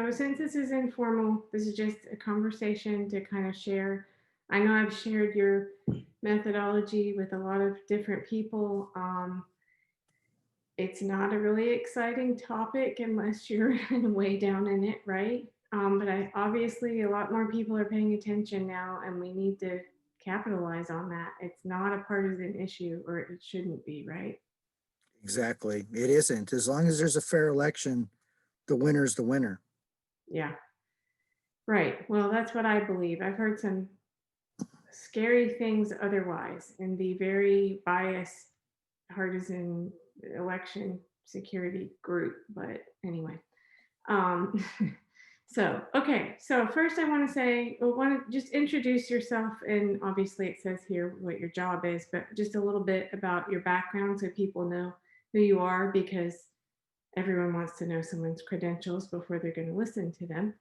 So since this is informal, this is just a conversation to kind of share. I know I've shared your methodology with a lot of different people. It's not a really exciting topic unless you're way down in it, right? But I obviously a lot more people are paying attention now, and we need to capitalize on that. It's not a partisan issue, or it shouldn't be, right? Exactly. It isn't. As long as there's a fair election, the winner's the winner. Yeah, right. Well, that's what I believe. I've heard some scary things otherwise in the very biased partisan election security group. But anyway, um, so okay. So first, I want to say, well, want to just introduce yourself, and obviously it says here what your job is, but just a little bit about your background so people know who you are, because everyone wants to know someone's credentials before they're going to listen to them.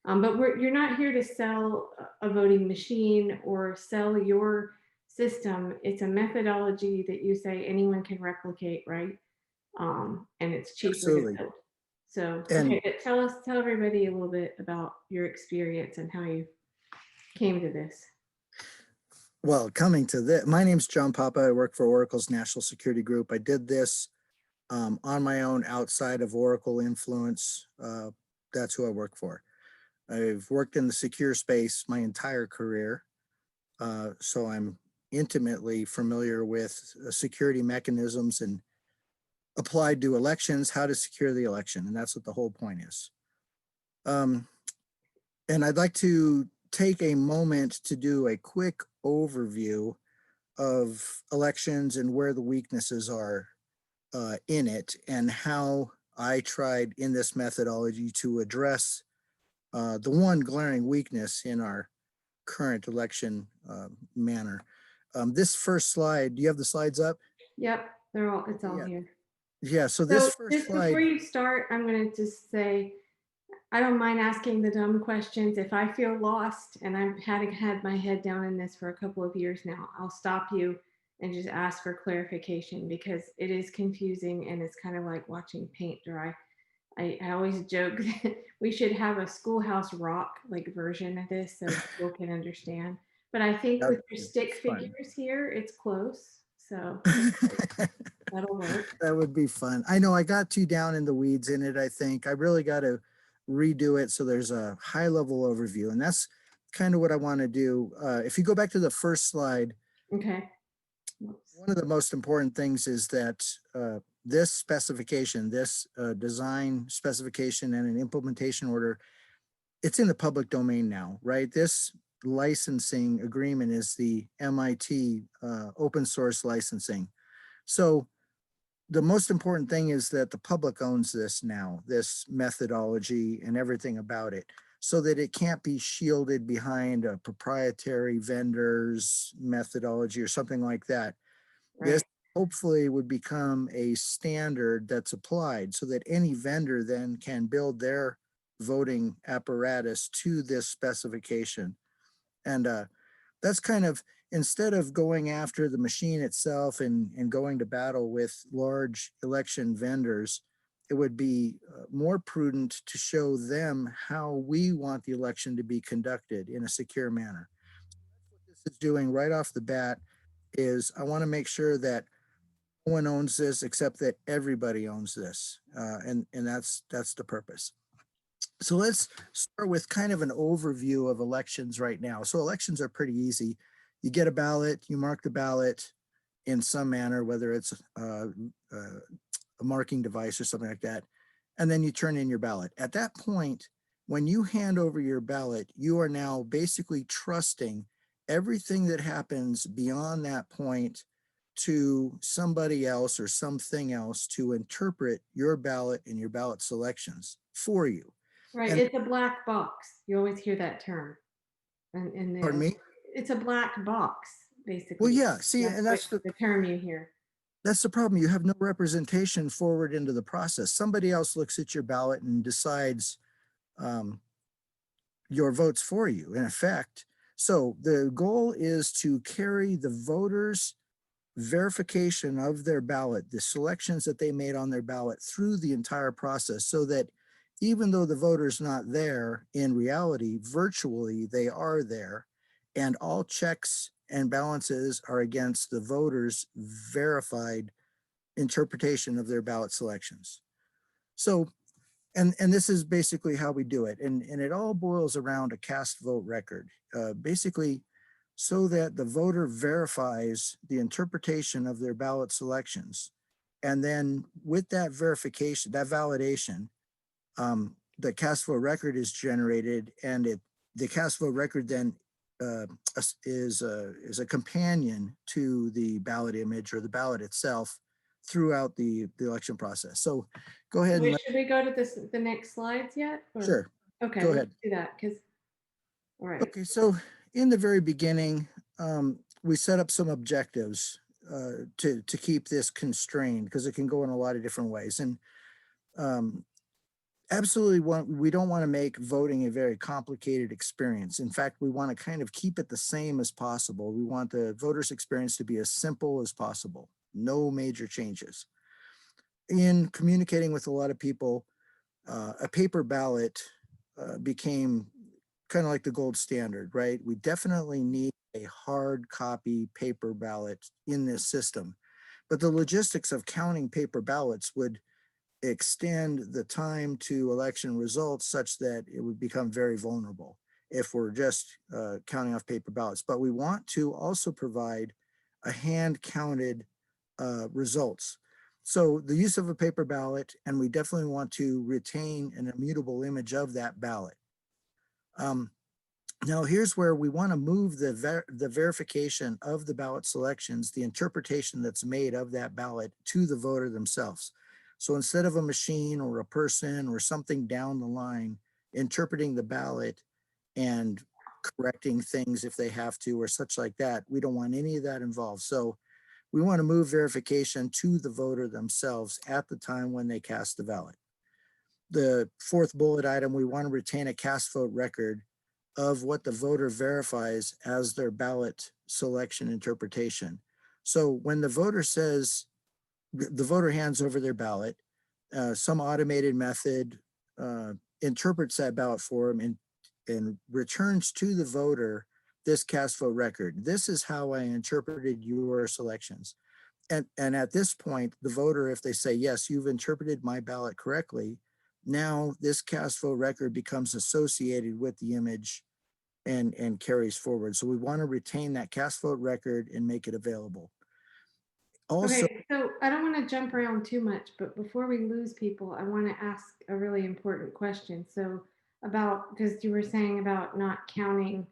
But you're not here to sell a voting machine or sell your system. It's a methodology that you say anyone can replicate, right? And it's cheaper to Absolutely. build. So, And okay, but tell everybody a little bit about your experience and how you came to this. well, coming to this, my name's John Papa. I work for Oracle's National Security Group. I did this on my own outside of Oracle influence. That's who I work for. I've worked in the secure space my entire career. So I'm intimately familiar with security mechanisms and applied to elections, how to secure the election. And that's what the whole point is. Um, and I'd like to take a moment to do a quick overview of elections and where the weaknesses are in it, and how I tried in this methodology to address the one glaring weakness in our current election manner. This first slide, do you have the slides up? Yep, it's all Yeah. here. Yeah. So this So first just before slide, you start, I'm going to just say I don't mind asking the dumb questions. If I feel lost and I've had my head down in this for a couple of years now, I'll stop you and just ask for clarification, because it is confusing and it's kind of like watching paint dry. I always joke that we should have a Schoolhouse Rock like version of this so people can understand. But I think that'd with your be stick fun. figures here, it's close. So that'll work. That would be fun. I know I got too down in the weeds in it. I think I really got to redo it so there's a high level overview, and that's kind of what I want to do. If you go back to the first slide, Okay. Oops. one of the most important things is that this specification, this design specification and an implementation order, it's in the public domain now, right? This licensing agreement is the MIT open source licensing. So the most important thing is that the public owns this now, this methodology and everything about it, so that it can't be shielded behind a proprietary vendor's methodology or something like that. This Right. hopefully would become a standard that's applied so that any vendor then can build their voting apparatus to this specification. And that's kind of, instead of going after the machine itself and going to battle with large election vendors, it would be more prudent to show them how we want the election to be conducted in a secure manner. What this is doing right off the bat is I want to make sure that no one owns this except that everybody owns this, and that's the purpose. So let's start with kind of an overview of elections right now. So elections are pretty easy. You get a ballot, you mark the ballot in some manner, whether it's a marking device or something like that, and then you turn in your ballot. At that point, when you hand over your ballot, you are now basically trusting everything that happens beyond that point to somebody else or something else to interpret your ballot and your ballot selections for you. Right. And It's a black box. You always hear that term. And pardon me? it's a black box, Well, basically. yeah, see, That's and what the term you hear. that's the problem. You have no representation forward into the process. Somebody else looks at your ballot and decides um, your votes for you, in effect. So the goal is to carry the voters' verification of their ballot, the selections that they made on their ballot through the entire process, so that even though the voter's not there, in reality, virtually they are there, and all checks and balances are against the voter's verified interpretation of their ballot selections. So, and this is basically how we do it. And it all boils around a cast vote record, basically so that the voter verifies the interpretation of their ballot selections. And then with that verification, that validation, the cast vote record is generated, and the cast vote record then uh, is a companion to the ballot image or the ballot itself throughout the election process. So go ahead and Wait, should we go to the next slides yet? Or? sure, Okay, go let's ahead. do that because, all right. Okay, so in the very beginning, we set up some objectives to keep this constrained, because it can go in a lot of different ways. And absolutely, we don't want to make voting a very complicated experience. In fact, we want to kind of keep it the same as possible. We want the voters' experience to be as simple as possible, no major changes. In communicating with a lot of people, a paper ballot became kind of like the gold standard, right? We definitely need a hard copy paper ballot in this system. But the logistics of counting paper ballots would extend the time to election results such that it would become very vulnerable if we're just counting off paper ballots. But we want to also provide a hand counted results. So the use of a paper ballot, and we definitely want to retain an immutable image of that ballot. Now here's where we want to move the verification of the ballot selections, the interpretation that's made of that ballot, to the voter themselves. So instead of a machine or a person or something down the line interpreting the ballot and correcting things if they have to or such like that, we don't want any of that involved. So we want to move verification to the voter themselves at the time when they cast the ballot. The fourth bullet item, we want to retain a cast vote record of what the voter verifies as their ballot selection interpretation. So when the voter says, the voter hands over their ballot, some automated method interprets that ballot for them and returns to the voter this cast vote record. This is how I interpreted your selections. And at this point, the voter, if they say, yes, you've interpreted my ballot correctly, now this cast vote record becomes associated with the image and carries forward. So we want to retain that cast vote record and make it available. Also, Okay, so I don't want to jump around too much, but before we lose people, I want to ask a really important question. So about, because you were saying about not counting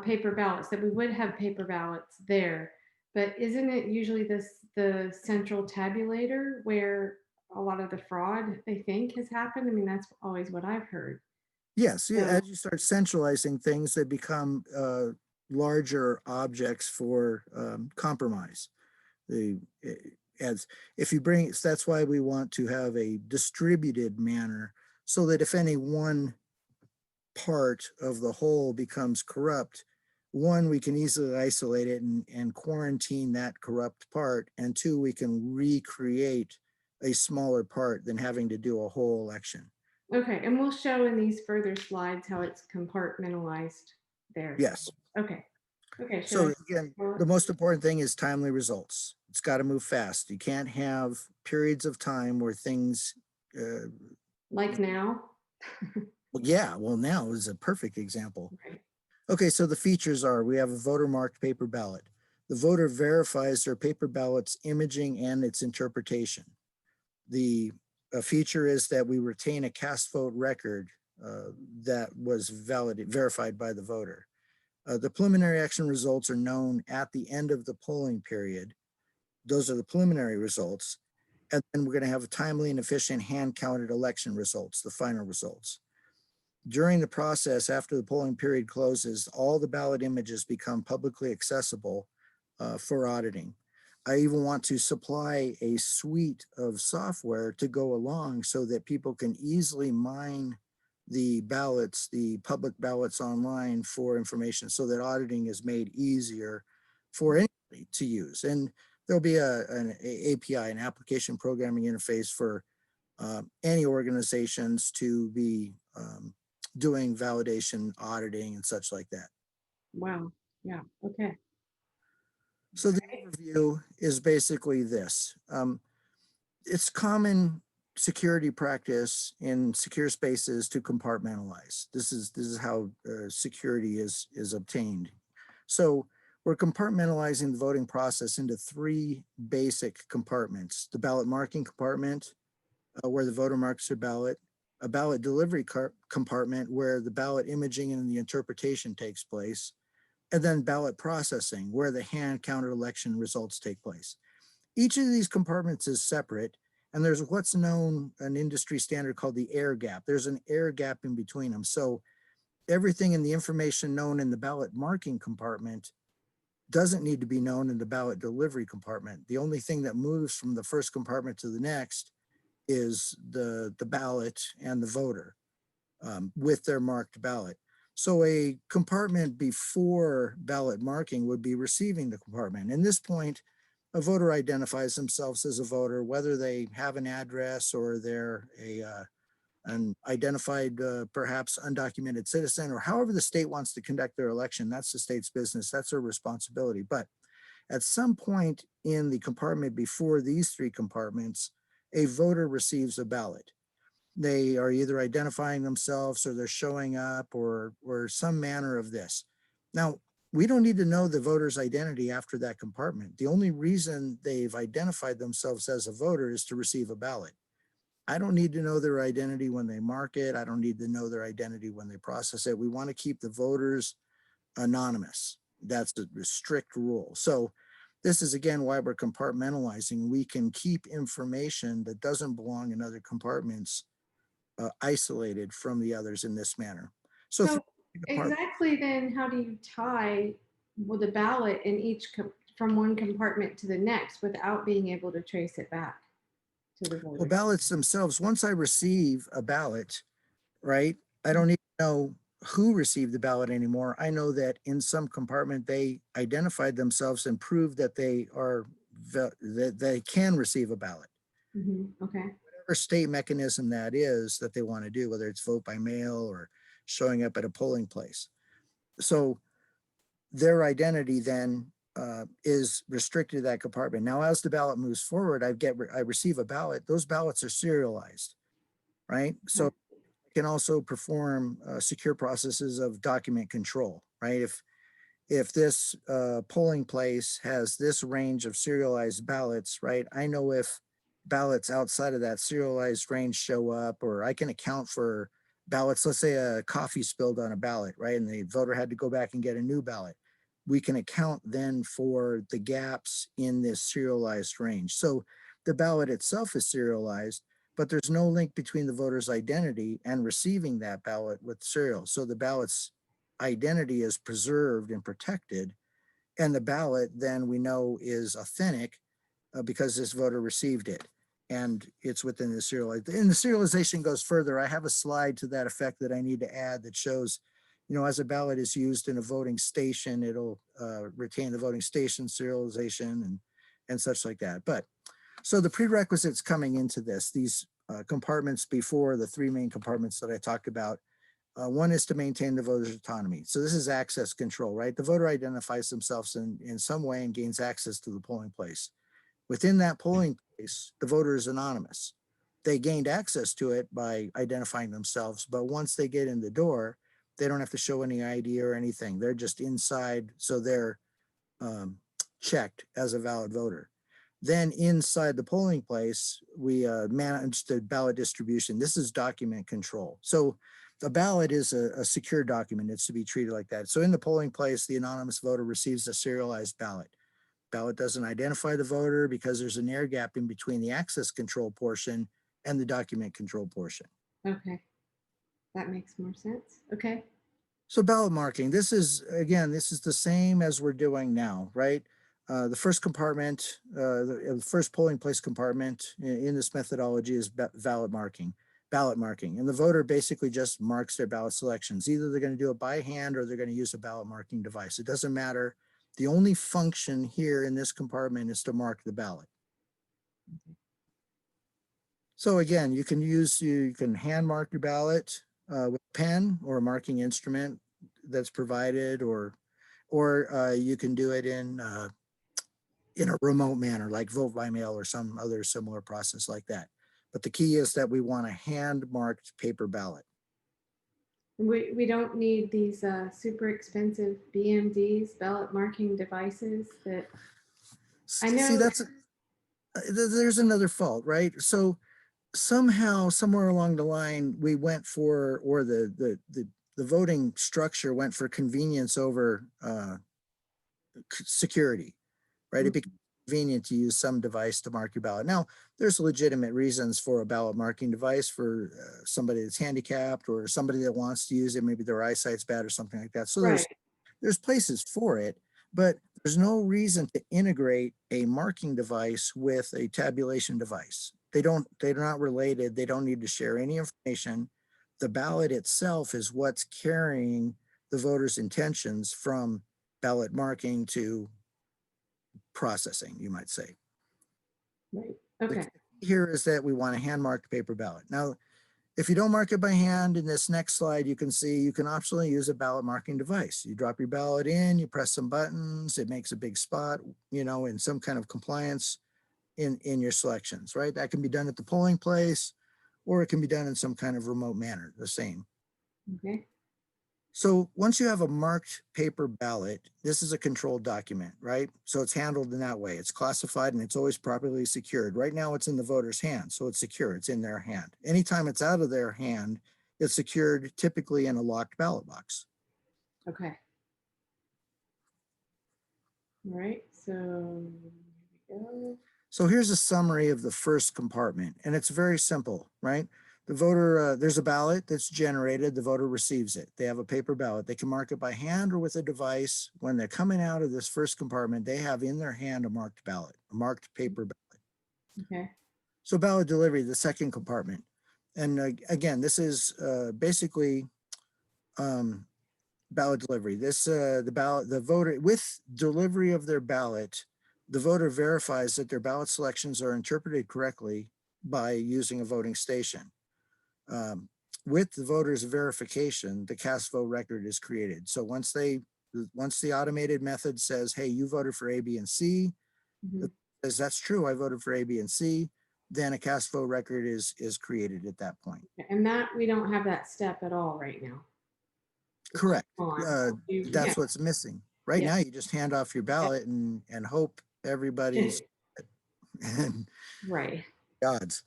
paper ballots, that we would have paper ballots there, but isn't it usually the central tabulator where a lot of the fraud, they think, has happened? I mean, that's always what I've heard. yes, So, as you start centralizing things, they become larger objects for compromise. The as if you bring, that's why we want to have a distributed manner, so that if any one part of the whole becomes corrupt, one, we can easily isolate it and quarantine that corrupt part, and two, we can recreate a smaller part than having to do a whole election. okay, and we'll show in these further slides how it's compartmentalized there. Yes. Okay. Okay. So Should again, I? the most important thing is timely results. It's got to move fast. You can't have periods of time where things, Like now? well, yeah, well, now is a perfect example. Right. Okay, so the features are, we have a voter marked paper ballot. The voter verifies their paper ballot's imaging and its interpretation. The feature is that we retain a cast vote record that was verified by the voter. The preliminary action results are known at the end of the polling period. Those are the preliminary results. And then we're going to have a timely and efficient hand counted election results, the final results. During the process, after the polling period closes, all the ballot images become publicly accessible for auditing. I even want to supply a suite of software to go along so that people can easily mine the ballots, the public ballots online for information, so that auditing is made easier for anybody to use. And there'll be an API, an application programming interface for any organizations to be doing validation, auditing, and such like that. Wow. Yeah. Okay. So the overview is basically this. It's common security practice in secure spaces to compartmentalize. This is how security is obtained. So we're compartmentalizing the voting process into three basic compartments: the ballot marking compartment, where the voter marks their ballot; a ballot delivery compartment where the ballot imaging and the interpretation takes place; and then ballot processing, where the hand counted election results take place. Each of these compartments is separate, and there's what's known an industry standard called the air gap. There's an air gap in between them. So everything in the information known in the ballot marking compartment doesn't need to be known in the ballot delivery compartment. The only thing that moves from the first compartment to the next is the ballot and the voter with their marked ballot. So a compartment before ballot marking would be receiving the compartment. In this point, a voter identifies themselves as a voter, whether they have an address or they're an identified, perhaps undocumented citizen, or however the state wants to conduct their election. That's the state's business. That's their responsibility. But at some point in the compartment before these three compartments, a voter receives a ballot. They are either identifying themselves or they're showing up or some manner of this. Now, we don't need to know the voter's identity after that compartment. The only reason they've identified themselves as a voter is to receive a ballot. I don't need to know their identity when they mark it. I don't need to know their identity when they process it. We want to keep the voters anonymous. That's a strict rule. So this is again why we're compartmentalizing. We can keep information that doesn't belong in other compartments isolated from the others in this manner. So So exactly then, how do you tie with the ballot in each from one compartment to the next without being able to trace it back to the well, voter? ballots themselves, once I receive a ballot, right, I don't need to know who received the ballot anymore. I know that in some compartment they identified themselves and proved that they are that they can receive a ballot. Okay. Whatever state mechanism that is that they want to do, whether it's vote by mail or showing up at a polling place. So their identity then is restricted to that compartment. Now, as the ballot moves forward, I receive a ballot. Those ballots are serialized, right? So I can also perform secure processes of document control, right? If this polling place has this range of serialized ballots, right? I know if ballots outside of that serialized range show up, or I can account for ballots. Let's say a coffee spilled on a ballot, right? And the voter had to go back and get a new ballot. We can account then for the gaps in this serialized range. So the ballot itself is serialized, but there's no link between the voter's identity and receiving that ballot with serial. So the ballot's identity is preserved and protected, and the ballot then we know is authentic because this voter received it and it's within the serial. And the serialization goes further. I have a slide to that effect that I need to add that shows, you know, as a ballot is used in a voting station, it'll retain the voting station serialization and such like that. But so the prerequisites coming into this, these compartments before the three main compartments that I talked about. One is to maintain the voter's autonomy. So this is access control, right? The voter identifies themselves in some way and gains access to the polling place. Within that polling place, the voter is anonymous. They gained access to it by identifying themselves, but once they get in the door, they don't have to show any ID or anything. They're just inside, so they're checked as a valid voter. Then inside the polling place, we manage the ballot distribution. This is document control. So a ballot is a secure document. It's to be treated like that. So in the polling place, the anonymous voter receives a serialized ballot. Ballot doesn't identify the voter because there's an air gap in between the access control portion and the document control portion. Okay. That makes more sense. Okay. So ballot marking, this is, again, this is the same as we're doing now, right? The first compartment, the first polling place compartment in this methodology is ballot marking. And the voter basically just marks their ballot selections. Either they're going to do it by hand or they're going to use a ballot marking device. It doesn't matter. The only function here in this compartment is to mark the ballot. So again, you can hand mark your ballot with a pen or a marking instrument that's provided, or you can do it in a remote manner, like vote by mail or some other similar process like that. But the key is that we want a hand marked paper ballot. We don't need these super expensive BMDs, ballot marking devices that I See, know. there's another fault, right? So somehow, somewhere along the line, we went for, or the voting structure went for convenience over security, right? It became convenient to use some device to mark your ballot. Now, there's legitimate reasons for a ballot marking device for somebody that's handicapped or somebody that wants to use it. Maybe their eyesight's bad or something like that. So Right. there's places for it, but there's no reason to integrate a marking device with a tabulation device. They're not related. They don't need to share any information. The ballot itself is what's carrying the voter's intentions from ballot marking to processing, you might say. Right. The Okay. key here is that we want a hand marked paper ballot. Now, if you don't mark it by hand, in this next slide, you can see you can optionally use a ballot marking device. You drop your ballot in, you press some buttons, it makes a big spot, in some kind of compliance in your selections, right? That can be done at the polling place, or it can be done in some kind of remote manner, the same. Okay. So once you have a marked paper ballot, this is a controlled document, right? So it's handled in that way. It's classified and it's always properly secured. Right now it's in the voter's hand, so it's secure, it's in their hand. Anytime it's out of their hand, it's secured typically in a locked ballot box. Okay. All right. So here we go. So here's a summary of the first compartment, and it's very simple, right? The voter, there's a ballot that's generated, the voter receives it. They have a paper ballot. They can mark it by hand or with a device. When they're coming out of this first compartment, they have in their hand a marked ballot, a marked paper ballot. Okay. So ballot delivery, the second compartment. And again, this is basically ballot delivery. The voter, with delivery of their ballot, the voter verifies that their ballot selections are interpreted correctly by using a voting station. With the voter's verification, the cast vote record is created. So once the automated method says, hey, you voted for A, B, and C, says that's true, I voted for A, B, and C, then a cast vote record is created at that point. And that we don't have that step at all right now. Correct. Yeah. That's what's missing. Right Yeah. now, you just hand off your ballot and hope everybody's and Right. odds.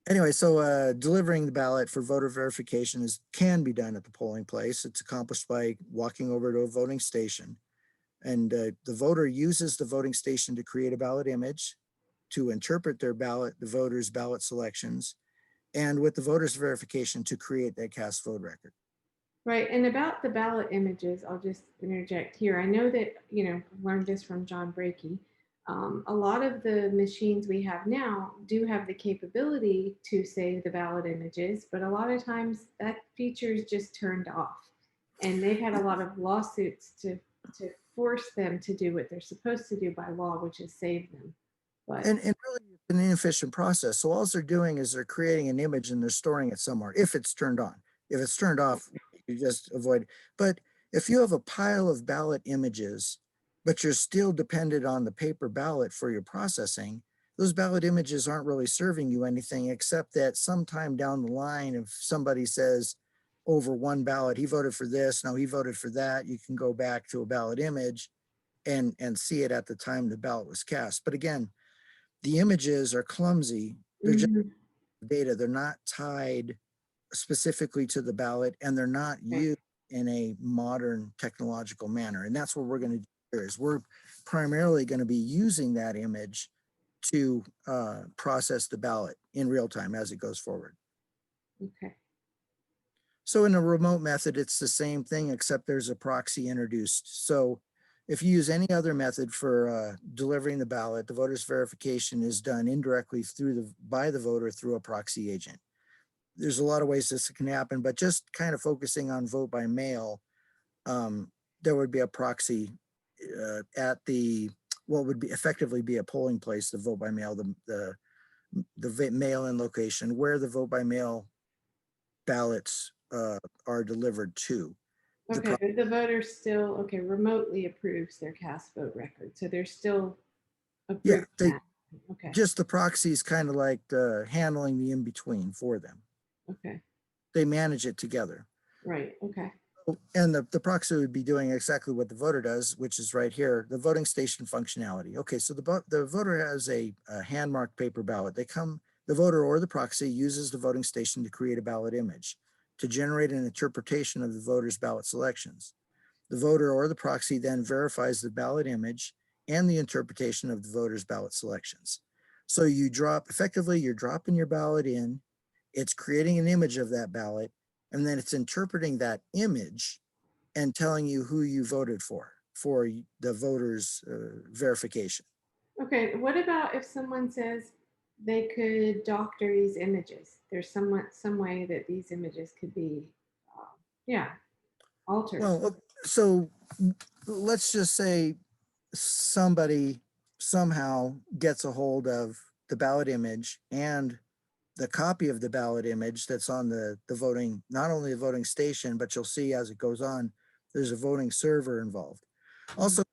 Anyway, so delivering the ballot for voter verification can be done at the polling place. It's accomplished by walking over to a voting station. And the voter uses the voting station to create a ballot image, to interpret their ballot, the voter's ballot selections, and with the voter's verification to create that cast vote record. Right. And about the ballot images, I'll just interject here. I know that, learned this from John Brakey. A lot of the machines we have now do have the capability to save the ballot images, but a lot of times that feature is just turned off. And they've had a lot of lawsuits to force them to do what they're supposed to do by law, which is save them. But And really, it's an inefficient process. So all they're doing is they're creating an image and they're storing it somewhere if it's turned on. If it's turned off, you just avoid it. But if you have a pile of ballot images, but you're still dependent on the paper ballot for your processing, those ballot images aren't really serving you anything except that sometime down the line, if somebody says over one ballot, he voted for this, no, he voted for that, you can go back to a ballot image and see it at the time the ballot was cast. But again, the images are clumsy. They're just data. They're not tied specifically to the ballot, and they're not used in a modern technological manner. And that's what we're going to do here is we're primarily going to be using that image to process the ballot in real time as it goes forward. Okay. So in a remote method, it's the same thing, except there's a proxy introduced. So if you use any other method for delivering the ballot, the voter's verification is done indirectly by the voter through a proxy agent. There's a lot of ways this can happen, but just kind of focusing on vote by mail, there would be a proxy at what would be effectively be a polling place, the vote by mail, the the mail-in location, where the vote by mail ballots are delivered to. Okay, but the voter still, okay, remotely approves their cast vote record, so they're still Yeah, approving they that. Okay, just the proxies kind of like handling the in-between for them. okay, They manage it together. right, okay, And the proxy would be doing exactly what the voter does, which is right here, the voting station functionality. Okay, so the voter has a hand-marked paper ballot. The voter or the proxy uses the voting station to create a ballot image to generate an interpretation of the voter's ballot selections. The voter or the proxy then verifies the ballot image and the interpretation of the voter's ballot selections. So effectively, you're dropping your ballot in, it's creating an image of that ballot, and then it's interpreting that image and telling you who you voted for the voter's verification. okay. What about if someone says they could doctor these images? There's some way that these images could be, yeah, altered. Well, so let's just say somebody somehow gets a hold of the ballot image and the copy of the ballot image that's on the voting, not only the voting station, but you'll see as it goes on, there's a voting server involved. Also,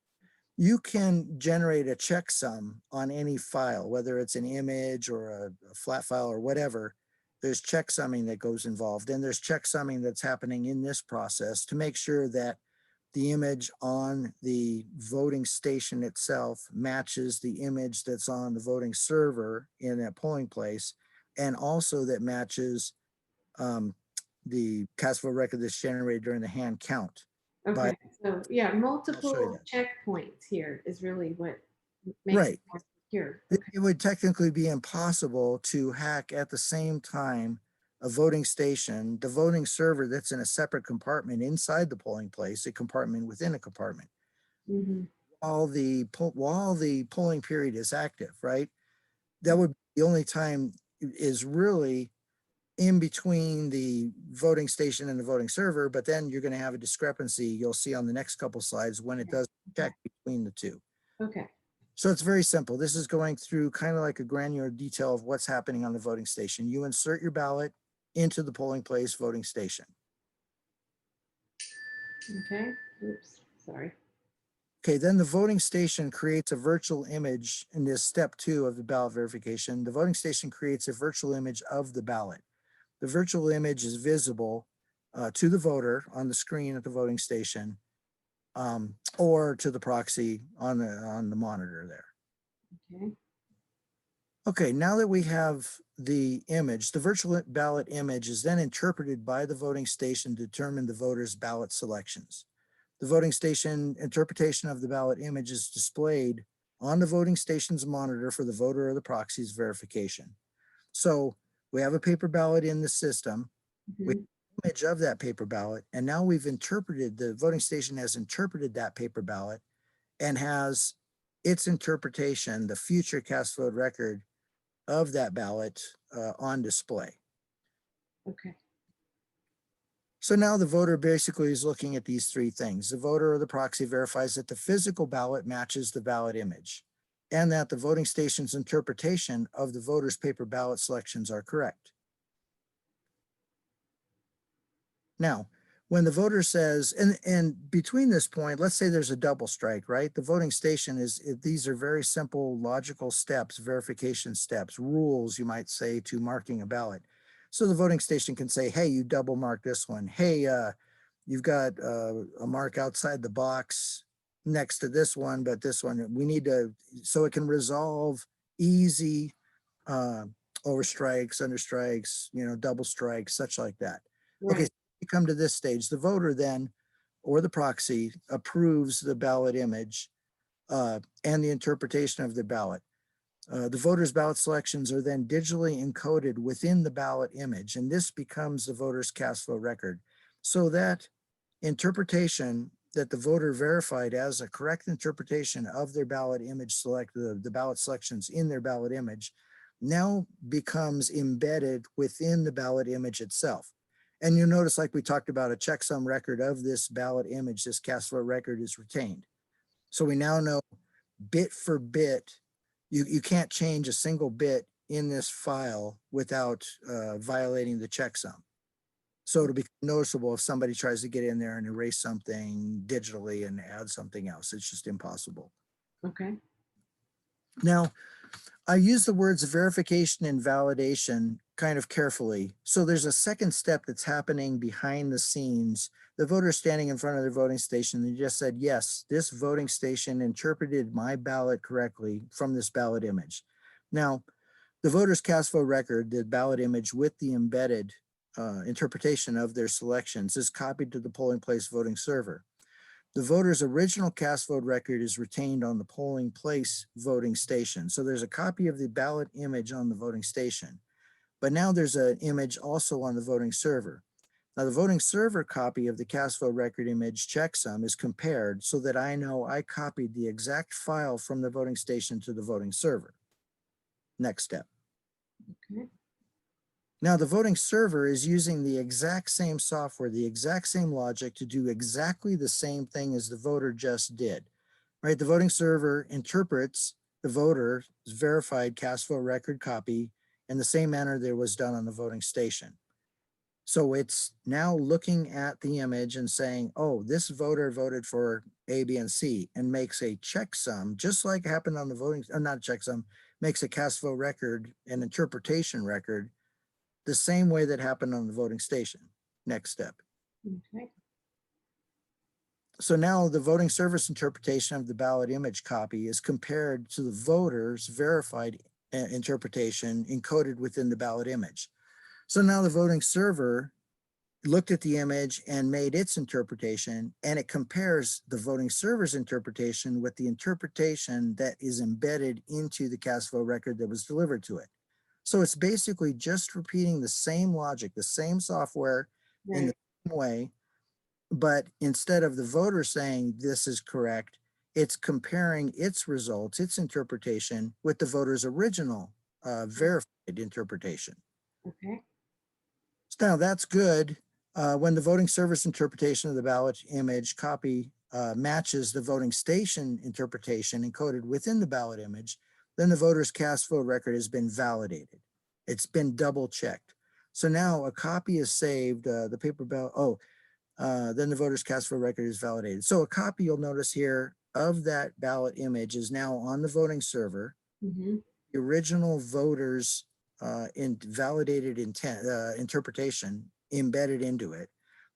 you can generate a checksum on any file, whether it's an image or a flat file or whatever. There's checksumming that goes involved, and there's checksumming that's happening in this process to make sure that the image on the voting station itself matches the image that's on the voting server in that polling place, and also that matches the cast vote record that's generated during the hand count. By, Okay, so yeah, I'll show you multiple that. checkpoints here is really what makes it Right. more secure. It Okay. it would technically be impossible to hack at the same time a voting station, the voting server that's in a separate compartment inside the polling place, a compartment within a compartment, Mhm. while the polling period is active, right? That Mm. would be the only time is really in between the voting station and the voting server, but then you're going to have a discrepancy. You'll see on the next couple slides when it does check between the two. Okay. So it's very simple. This is going through kind of like a granular detail of what's happening on the voting station. You insert your ballot into the polling place voting station. Okay. Oops. Sorry. Okay, then the voting station creates a virtual image in this step 2 of the ballot verification. The voting station creates a virtual image of the ballot. The virtual image is visible to the voter on the screen at the voting station, or to the proxy on the monitor there. Okay. Okay, now that we have the image, the virtual ballot image is then interpreted by the voting station to determine the voter's ballot selections. The voting station interpretation of the ballot image is displayed on the voting station's monitor for the voter or the proxy's verification. So we have a paper ballot in the system. We have Mhm. an image of that paper ballot, and now the voting station has interpreted that paper ballot and has its interpretation, the future cast vote record of that ballot on display. Okay. So now the voter basically is looking at these 3 things. The voter or the proxy verifies that the physical ballot matches the ballot image and that the voting station's interpretation of the voter's paper ballot selections are correct. Now, when the voter says, and between this point, let's say there's a double strike, right? The voting station these are very simple logical steps, verification steps, rules, you might say, to marking a ballot. So the voting station can say, hey, you double mark this one. Hey, you've got a mark outside the box next to this one, but this one, we need to, so it can resolve easy over strikes, under strikes, double strikes, such like that. Okay, Right. you come to this stage, the voter then, or the proxy, approves the ballot image and the interpretation of the ballot. The voter's ballot selections are then digitally encoded within the ballot image, and this becomes the voter's cast vote record. So that interpretation that the voter verified as a correct interpretation of their ballot image the ballot selections in their ballot image now becomes embedded within the ballot image itself. And you'll notice, like we talked about, a checksum record of this ballot image, this cast vote record is retained. So we now know bit for bit, you can't change a single bit in this file without violating the checksum. So it'll be noticeable if somebody tries to get in there and erase something digitally and add something else. It's just impossible. Okay. Now, I use the words verification and validation kind of carefully. So there's a second step that's happening behind the scenes. The voter standing in front of their voting station, they just said, yes, this voting station interpreted my ballot correctly from this ballot image. Now, the voter's cast vote record, the ballot image with the embedded interpretation of their selections, is copied to the polling place voting server. The voter's original cast vote record is retained on the polling place voting station. So there's a copy of the ballot image on the voting station, but now there's an image also on the voting server. Now the voting server copy of the cast vote record image checksum is compared so that I know I copied the exact file from the voting station to the voting server. Next step. Okay. Now the voting server is using the exact same software, the exact same logic to do exactly the same thing as the voter just did, right? The voting server interprets the voter's verified cast vote record copy in the same manner that was done on the voting station. So it's now looking at the image and saying, oh, this voter voted for A, B, and C, and makes a checksum, just like happened on the voting, or not checksum, makes a cast vote record, an interpretation record, the same way that happened on the voting station. Next step. Okay. So now the voting service interpretation of the ballot image copy is compared to the voter's verified interpretation encoded within the ballot image. So now the voting server looked at the image and made its interpretation, and it compares the voting server's interpretation with the interpretation that is embedded into the cast vote record that was delivered to it. So it's basically just repeating the same logic, the same software in the same way, but instead of the voter saying this is correct, it's comparing its results, its interpretation with the voter's original verified interpretation. Okay. So now that's good. When the voting service interpretation of the ballot image copy matches the voting station interpretation encoded within the ballot image, then the voter's cast vote record has been validated. It's been double checked. So now a copy is saved, the paper ballot, then the voter's cast vote record is validated. So a copy, you'll notice here, of that ballot image is now on the voting server. Mm-hmm. The original voter's validated intent interpretation embedded into it.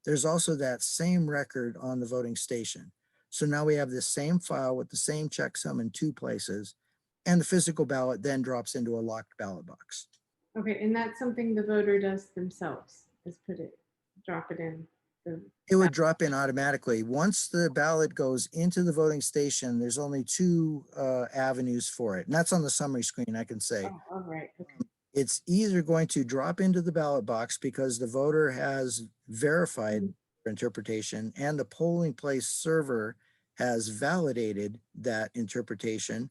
There's also that same record on the voting station. So now we have the same file with the same checksum in two places, and the physical ballot then drops into a locked ballot box. Okay, and that's something the voter does themselves, is drop it in. It would drop in automatically. Once the ballot goes into the voting station, there's only two avenues for it. And that's on the summary screen, I can say. Oh, all right, okay. It's either going to drop into the ballot box because the voter has verified their interpretation and the polling place server has validated that interpretation,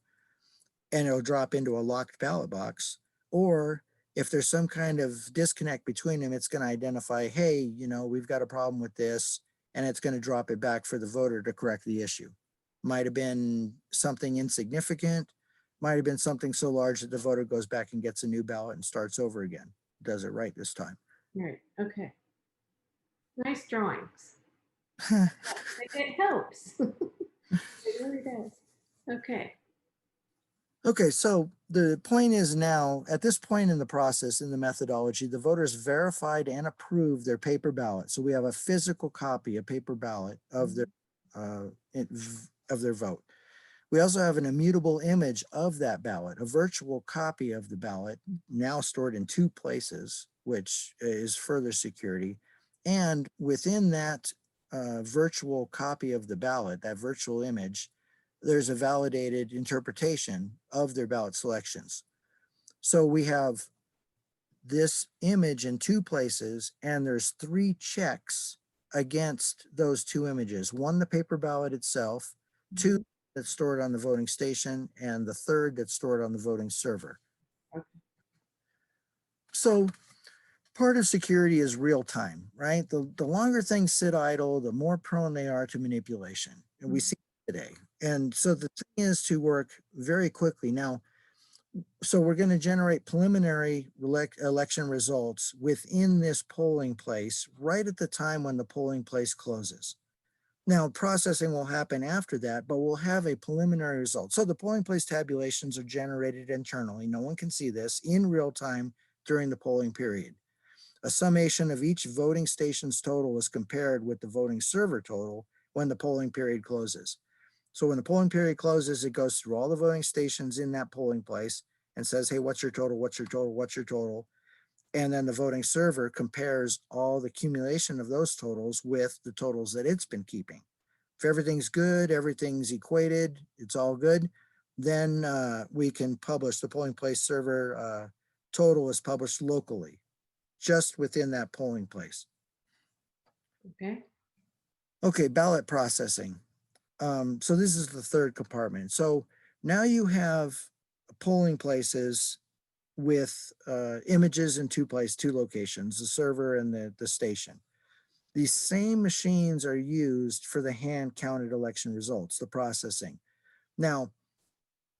and it'll drop into a locked ballot box. Or if there's some kind of disconnect between them, it's going to identify, hey, you know, we've got a problem with this, and it's going to drop it back for the voter to correct the issue. Might have been something insignificant, might have been something so large that the voter goes back and gets a new ballot and starts over again. Does it right this time. Right, okay. Nice drawings. It helps. It really does. Okay. Okay, so the point is now, at this point in the process, in the methodology, the voters verified and approved their paper ballot. So we have a physical copy, a paper ballot of their vote. We also have an immutable image of that ballot, a virtual copy of the ballot, now stored in two places, which is further security. And within that virtual copy of the ballot, that virtual image, there's a validated interpretation of their ballot selections. So we have this image in two places, and there's three checks against those two images. One, the paper ballot itself, two, that's stored on the voting station, and the third that's stored on the voting server. Okay. So part of security is real time, right? The longer things sit idle, the more prone they are to manipulation. And we see it today. And so the thing is to work very quickly. Now, So we're going to generate preliminary election results within this polling place right at the time when the polling place closes. Now, processing will happen after that, but we'll have a preliminary result. So the polling place tabulations are generated internally. No one can see this in real time during the polling period. A summation of each voting station's total is compared with the voting server total when the polling period closes. So when the polling period closes, it goes through all the voting stations in that polling place and says, hey, what's your total? What's your total? What's your total? And then the voting server compares all the accumulation of those totals with the totals that it's been keeping. If everything's good, everything's equated, it's all good, then we can publish the polling place server total is published locally, just within that polling place. Okay. Okay, ballot processing. So this is the third compartment. So now you have polling places with images in two locations, the server and the station. These same machines are used for the hand counted election results, the processing. Now,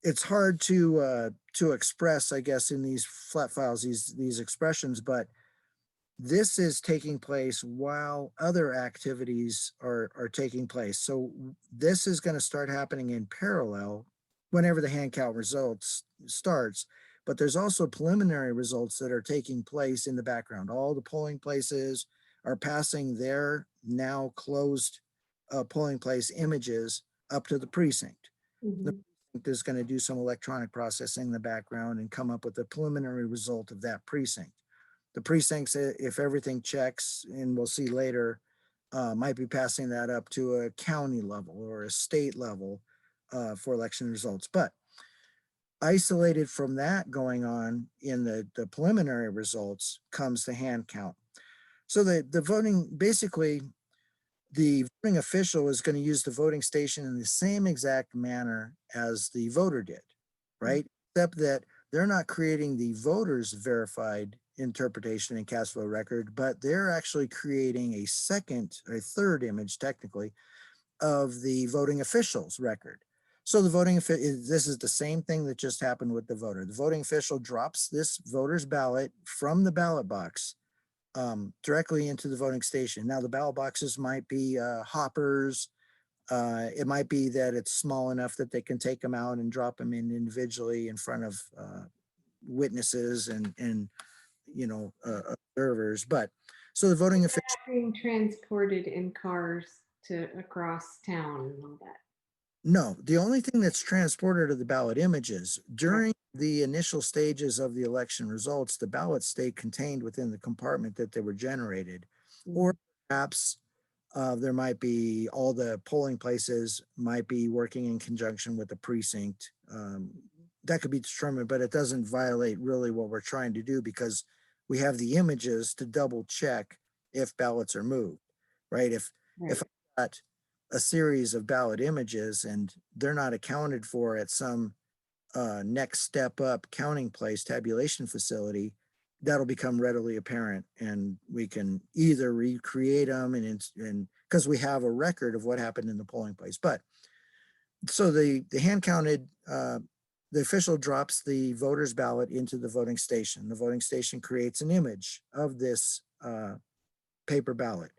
it's hard to express, I guess, in these flat files, these expressions, but this is taking place while other activities are taking place. So this is going to start happening in parallel whenever the hand count results starts. But there's also preliminary results that are taking place in the background. All the polling places are passing their now closed polling place images up to the precinct. The precinct is going to do some electronic processing in the background and come up with a preliminary result of that precinct. The precincts, if everything checks, and we'll see later, might be passing that up to a county level or a state level for election results. But isolated from that going on in the preliminary results comes the hand count. So the voting, basically, the voting official is going to use the voting station in the same exact manner as the voter did, right? Except that they're not creating the voter's verified interpretation and cast vote record, but they're actually creating a third image, technically, of the voting official's record. So the voting official, this is the same thing that just happened with the voter. The voting official drops this voter's ballot from the ballot box directly into the voting station. Now the ballot boxes might be hoppers. It might be that it's small enough that they can take them out and drop them in individually in front of witnesses and observers. But so the voting official, Being transported in cars to across town and all that. no, the only thing that's transported are the ballot images. During the initial stages of the election results, the ballots stay contained within the compartment that they were generated. Or perhaps there might be all the polling places might be working in conjunction with the precinct. That could be determined, but it doesn't violate really what we're trying to do because we have the images to double check if ballots are moved, right? If I've got a series of ballot images and they're not accounted for at some next step up counting place tabulation facility, that'll become readily apparent and we can either recreate them and because we have a record of what happened in the polling place. But so the hand counted, the official drops the voter's ballot into the voting station. The voting station creates an image of this paper ballot.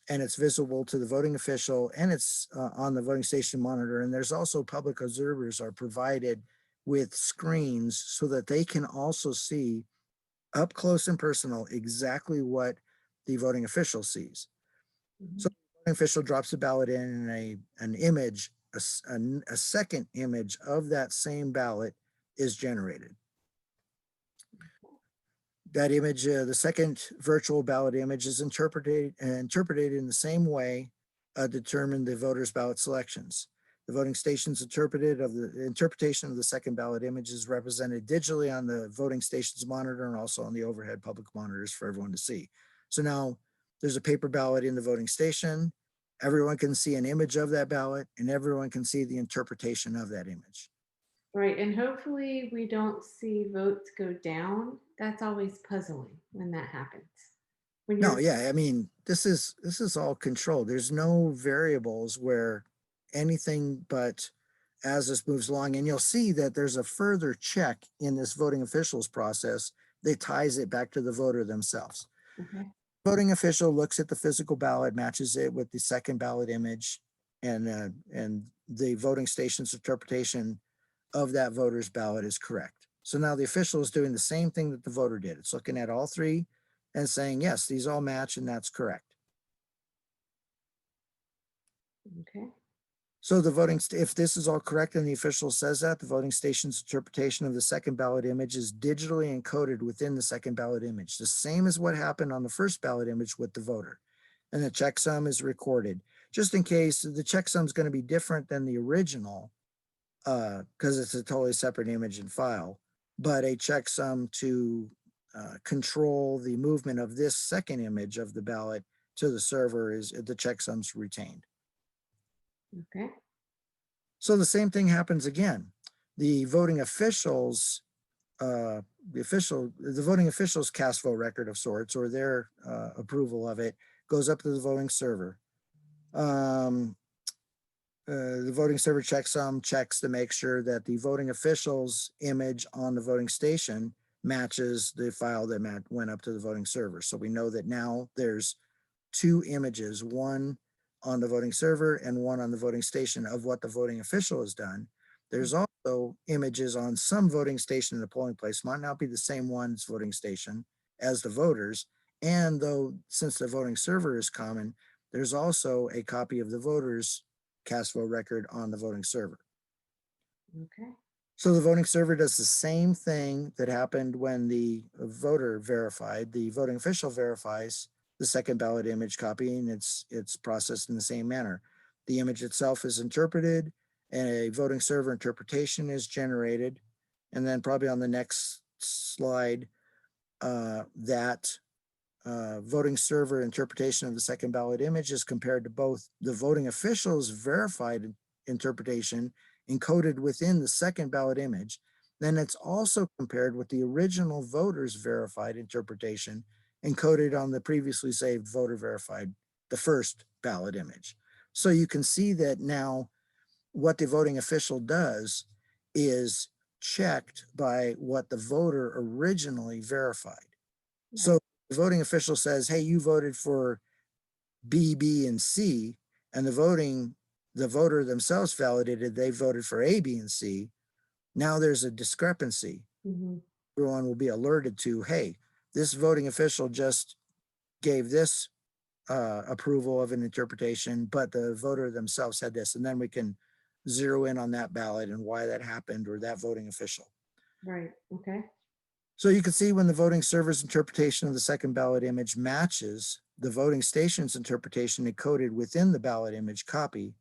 And it's visible to the voting official and it's on the voting station monitor. And there's also public observers are provided with screens so that they can also see up close and personal exactly what the voting official sees. So the voting official drops the ballot in and an image, a second image of that same ballot is generated. That image, the second virtual ballot image is interpreted in the same way, determine the voter's ballot selections. The voting station's interpretation of the second ballot image is represented digitally on the voting station's monitor and also on the overhead public monitors for everyone to see. So now there's a paper ballot in the voting station. Everyone can see an image of that ballot and everyone can see the interpretation of that image. Right, and hopefully we don't see votes go down. That's always puzzling when that happens. When No, yeah, I mean, this is all controlled. There's no variables where anything but as this moves along. And you'll see that there's a further check in this voting officials process that ties it back to the voter themselves. Okay. Voting official looks at the physical ballot, matches it with the second ballot image, and the voting station's interpretation of that voter's ballot is correct. So now the official is doing the same thing that the voter did. It's looking at all three and saying, yes, these all match and that's correct. Okay. So if this is all correct and the official says that, the voting station's interpretation of the second ballot image is digitally encoded within the second ballot image, the same as what happened on the first ballot image with the voter. And the checksum is recorded. Just in case, the checksum is going to be different than the original because it's a totally separate image and file, but a checksum to control the movement of this second image of the ballot to the server is the checksum's retained. Okay. So the same thing happens again. The voting officials, the voting officials cast vote record of sorts, or their approval of it, goes up to the voting server. The voting server checksum checks to make sure that the voting officials image on the voting station matches the file that went up to the voting server. So we know that now there's two images, one on the voting server and one on the voting station of what the voting official has done. There's also images on some voting station in the polling place, might not be the same one's voting station as the voters. And though, since the voting server is common, there's also a copy of the voters' cast vote record on the voting server. Okay. So the voting server does the same thing that happened when the voter verified. The voting official verifies the second ballot image copy, and it's processed in the same manner. The image itself is interpreted, and a voting server interpretation is generated. And then probably on the next slide, that voting server interpretation of the second ballot image is compared to both the voting official's verified interpretation encoded within the second ballot image. Then it's also compared with the original voter's verified interpretation encoded on the previously saved voter verified, the first ballot image. So you can see that now what the voting official does is checked by what the voter originally verified. So the voting official says, hey, you voted for B, B, and C, and the voter themselves validated they voted for A, B, and C. Now there's a discrepancy. Mm-hmm. Everyone will be alerted to, hey, this voting official just gave this approval of an interpretation, but the voter themselves had this. And then we can zero in on that ballot and why that happened, or that voting official. Right. Okay. So you can see when the voting server's interpretation of the second ballot image matches the voting station's interpretation encoded within the ballot image copy,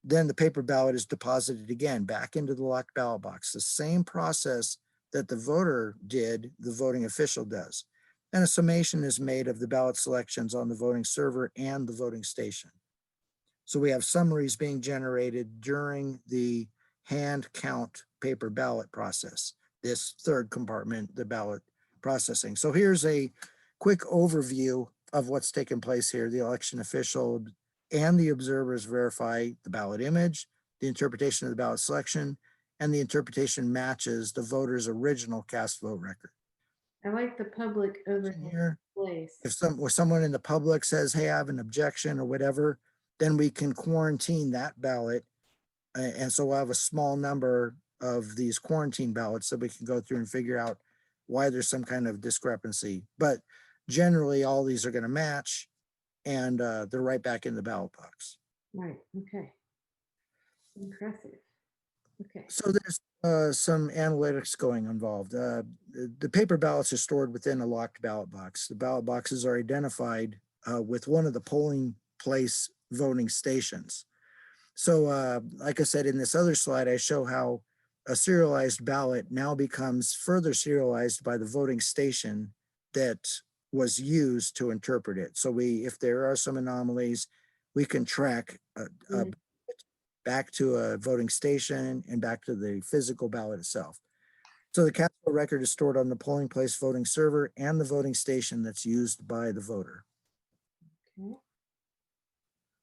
then the paper ballot is deposited again back into the locked ballot box. The same process that the voter did, the voting official does. And a summation is made of the ballot selections on the voting server and the voting station. So we have summaries being generated during the hand count paper ballot process, this third compartment, the ballot processing. So here's a quick overview of what's taken place here. The election official and the observers verify the ballot image, the interpretation of the ballot selection, and the interpretation matches the voter's original cast vote record. I like the public overhead place. If someone in the public says, hey, I have an objection or whatever, then we can quarantine that ballot. And so we'll have a small number of these quarantine ballots so we can go through and figure out why there's some kind of discrepancy. But generally, all these are going to match, and they're right back in the ballot box. Right. Okay. Impressive. Okay. So there's some analytics going involved. The paper ballots are stored within a locked ballot box. The ballot boxes are identified with one of the polling place voting stations. So like I said, in this other slide, I show how a serialized ballot now becomes further serialized by the voting station that was used to interpret it. So if there are some anomalies, we can track back to a voting station and back to the physical ballot itself. So the cast vote record is stored on the polling place voting server and the voting station that's used by the voter. Okay.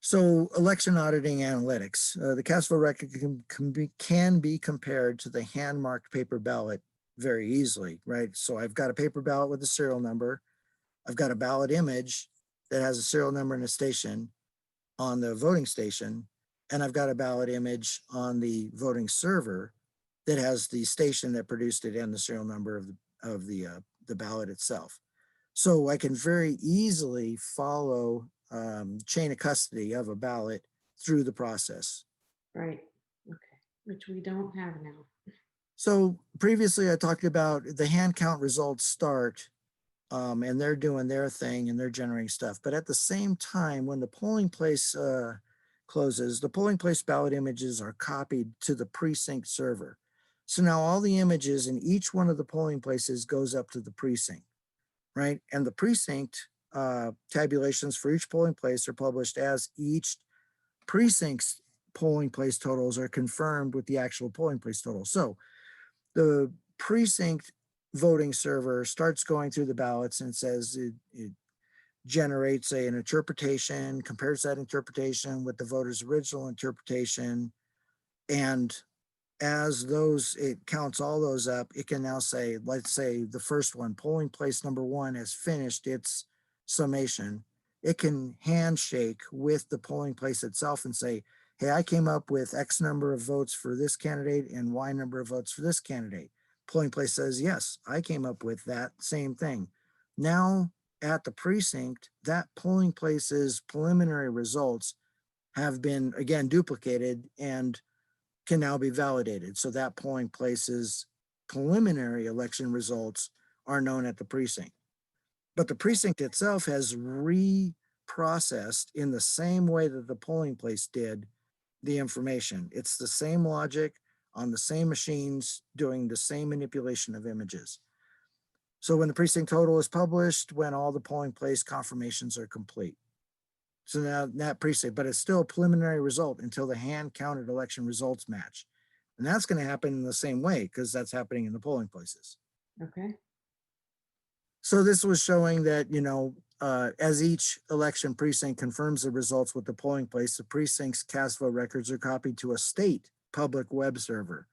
So election auditing analytics, the cast vote record can be compared to the hand marked paper ballot very easily, right? So I've got a paper ballot with a serial number. I've got a ballot image that has a serial number and a station on the voting station. And I've got a ballot image on the voting server that has the station that produced it and the serial number of the ballot itself. So I can very easily follow chain of custody of a ballot through the process. Right. Okay. Which we don't have now. So previously I talked about the hand count results start and they're doing their thing and they're generating stuff. But at the same time, when the polling place closes, the polling place ballot images are copied to the precinct server. So now all the images in each one of the polling places goes up to the precinct, right? And the precinct tabulations for each polling place are published as each precinct's polling place totals are confirmed with the actual polling place total. So the precinct voting server starts going through the ballots and says it generates an interpretation, compares that interpretation with the voter's original interpretation. And as it counts all those up, it can now say, let's say the first one, polling place number 1 has finished its summation. It can handshake with the polling place itself and say, hey, I came up with X number of votes for this candidate and Y number of votes for this candidate. Polling place says, yes, I came up with that same thing. Now at the precinct, that polling place's preliminary results have been again duplicated and can now be validated. So that polling place's preliminary election results are known at the precinct. But the precinct itself has reprocessed in the same way that the polling place did the information. It's the same logic on the same machines doing the same manipulation of images. So when the precinct total is published, when all the polling place confirmations are complete. So now that precinct, but it's still a preliminary result until the hand counted election results match. And that's going to happen in the same way because that's happening in the polling places. Okay. So this was showing that, as each election precinct confirms the results with the polling place, the precinct's cast vote records are copied to a state public web server.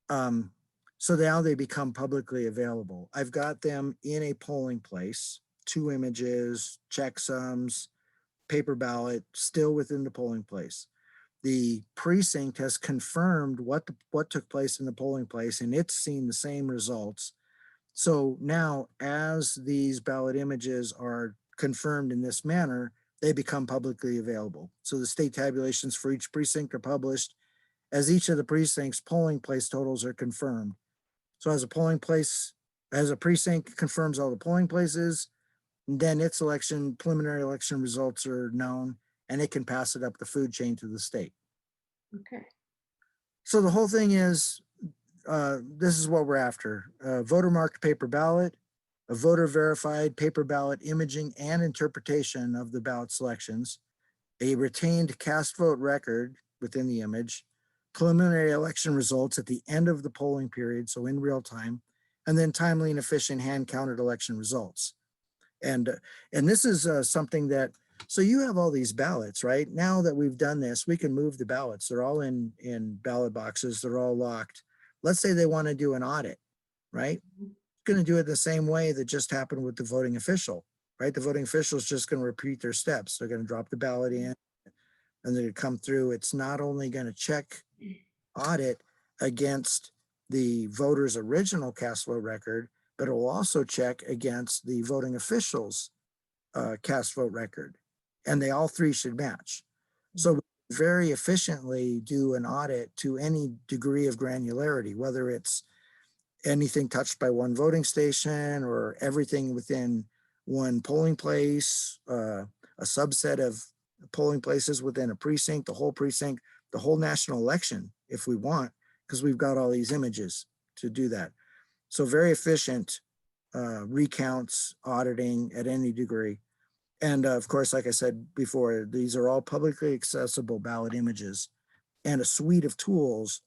So now they become publicly available. I've got them in a polling place, 2 images, checksums, paper ballot, still within the polling place. The precinct has confirmed what took place in the polling place, and it's seen the same results. So now, as these ballot images are confirmed in this manner, they become publicly available. So the state tabulations for each precinct are published as each of the precincts' polling place totals are confirmed. So as a precinct confirms all the polling places, then its preliminary election results are known, and it can pass it up the food chain to the state. Okay. So the whole thing is, this is what we're after: voter marked paper ballot, a voter verified paper ballot imaging and interpretation of the ballot selections, a retained cast vote record within the image, preliminary election results at the end of the polling period, so in real time, and then timely and efficient hand counted election results. And this is something that, so you have all these ballots, right? Now that we've done this, we can move the ballots. They're all in ballot boxes. They're all locked. Let's say they want to do an audit, right? Going to do it the same way that just happened with the voting official, right? The voting official is just going to repeat their steps. They're going to drop the ballot in and then come through. It's not only going to check audit against the voter's original cast vote record, but it will also check against the voting official's cast vote record. And they all 3 should match. So very efficiently do an audit to any degree of granularity, whether it's anything touched by one voting station or everything within one polling place, a subset of polling places within a precinct, the whole national election, if we want, because we've got all these images to do that. So very efficient recounts, auditing at any degree. And of course, like I said before, these are all publicly accessible ballot images and a suite of tools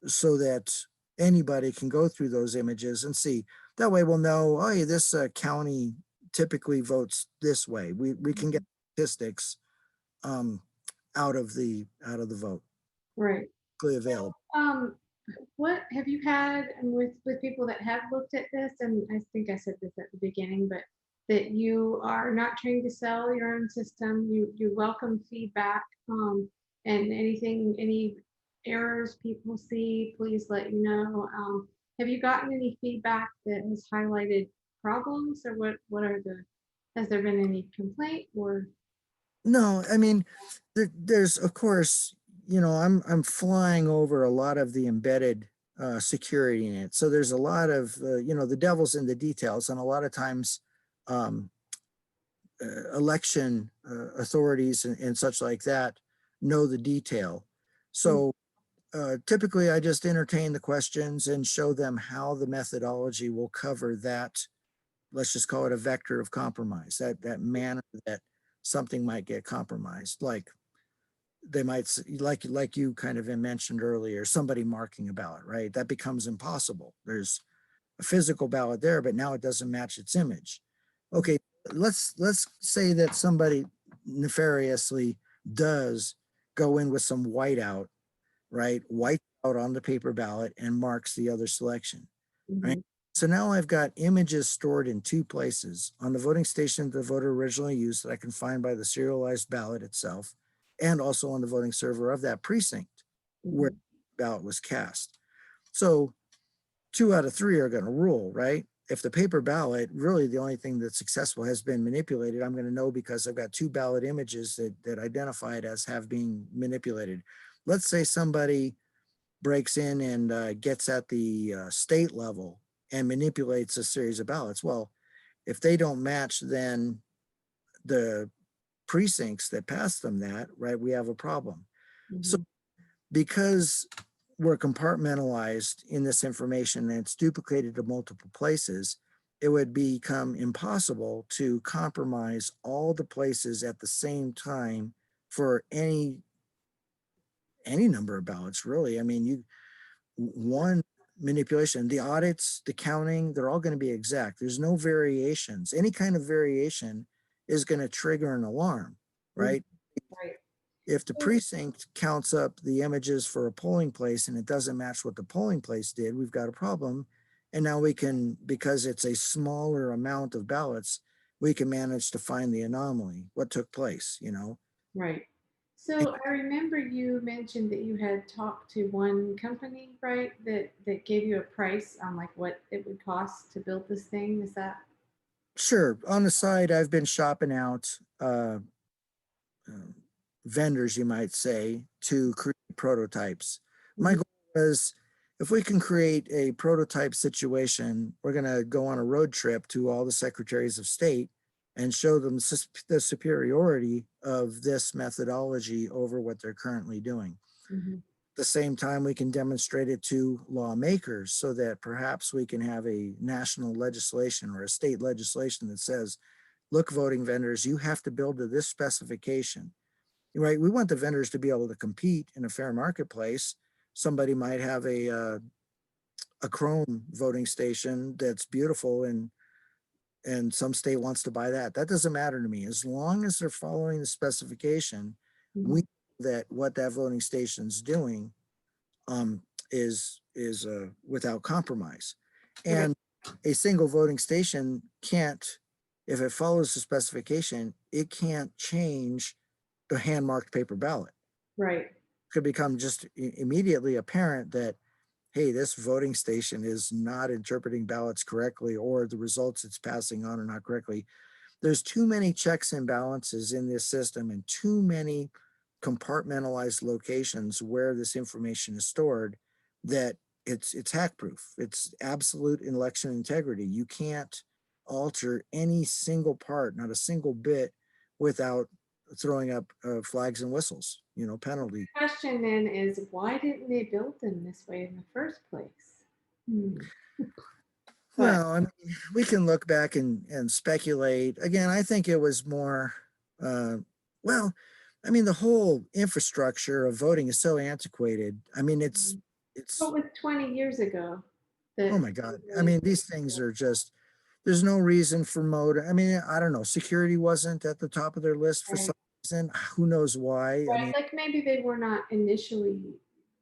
so that anybody can go through those images and see. That way we'll know, oh, hey, this county typically votes this way. We can get statistics out of the vote, Right. clearly available. Um, what have you had with people that have looked at this? And I think I said this at the beginning, but that you are not trying to sell your own system. You welcome feedback. And anything, any errors people see, please let you know. Have you gotten any feedback that has highlighted problems, or what are the? Has there been any complaint or? No, I mean, there's of course, I'm flying over a lot of the embedded security in it. So there's a lot of the devil's in the details, and a lot of times um, election authorities and such like that know the detail. So typically, I just entertain the questions and show them how the methodology will cover that. Let's just call it a vector of compromise. That manner that something might get compromised, like they might like you kind of mentioned earlier, somebody marking a ballot, right? That becomes impossible. There's a physical ballot there, but now it doesn't match its image. Okay, let's say that somebody nefariously does go in with some whiteout, right? White out on the paper ballot and marks the other selection, right? Mhm, So now I've got images stored in two places: on the voting station the voter originally used that I can find by the serialized ballot itself, and also on the voting server of that precinct where mhm, the ballot was cast. So 2 out of 3 are going to rule, right? If the paper ballot, really the only thing that's successful, has been manipulated, I'm going to know because I've got two ballot images that identify it as have been manipulated. Let's say somebody breaks in and gets at the state level and manipulates a series of ballots. Well, if they don't match then the precincts that pass them that, right, we have a problem. So mhm. because we're compartmentalized in this information and it's duplicated to multiple places, it would become impossible to compromise all the places at the same time for any number of ballots, really. I mean, one manipulation, the audits, the counting, they're all going to be exact. There's no variations. Any kind of variation is going to trigger an alarm, Mhm. right? Right. If the So, precinct counts up the images for a polling place and it doesn't match what the polling place did, we've got a problem. And now we can, because it's a smaller amount of ballots, we can manage to find the anomaly, what took place. right. So I remember you mentioned that you had talked to one company, right? That gave you a price on like what it would cost to build this thing. Is that? Sure. On the side, I've been shopping out uh, vendors, you might say, to create prototypes. My Mhm, goal is, if we can create a prototype situation, we're going to go on a road trip to all the secretaries of state and show them the superiority of this methodology over what they're currently doing. mhm, At the same time, we can demonstrate it to lawmakers so that perhaps we can have a national legislation or a state legislation that says, look, voting vendors, you have to build to this specification, right? We want the vendors to be able to compete in a fair marketplace. Somebody might have a Chrome voting station that's beautiful, and some state wants to buy that. That doesn't matter to me. As long as they're following the specification, we mhm. know that what that voting station's doing um, is without compromise. Right. And a single voting station can't, if it follows the specification, it can't change the hand marked paper ballot. Right. Could become just immediately apparent that, hey, this voting station is not interpreting ballots correctly, or the results it's passing on are not correctly. There's too many checks and balances in this system and too many compartmentalized locations where this information is stored that it's hack proof. It's absolute election integrity. You can't alter any single part, not a single bit, without throwing up flags and whistles, penalty. Question then is, why didn't they build them this way in the first place? Hmm. But Well, I mean, we can look back and speculate. Again, I think it was more, uh, well, I mean, the whole infrastructure of voting is so antiquated. I mean, what it's, was 20 years ago oh that my God. I really? mean, these things are just, there's no reason for mode. I mean, I don't know. Security wasn't at the top of their list for Right. some. reason. Who knows why? I Right, mean, like maybe they were not initially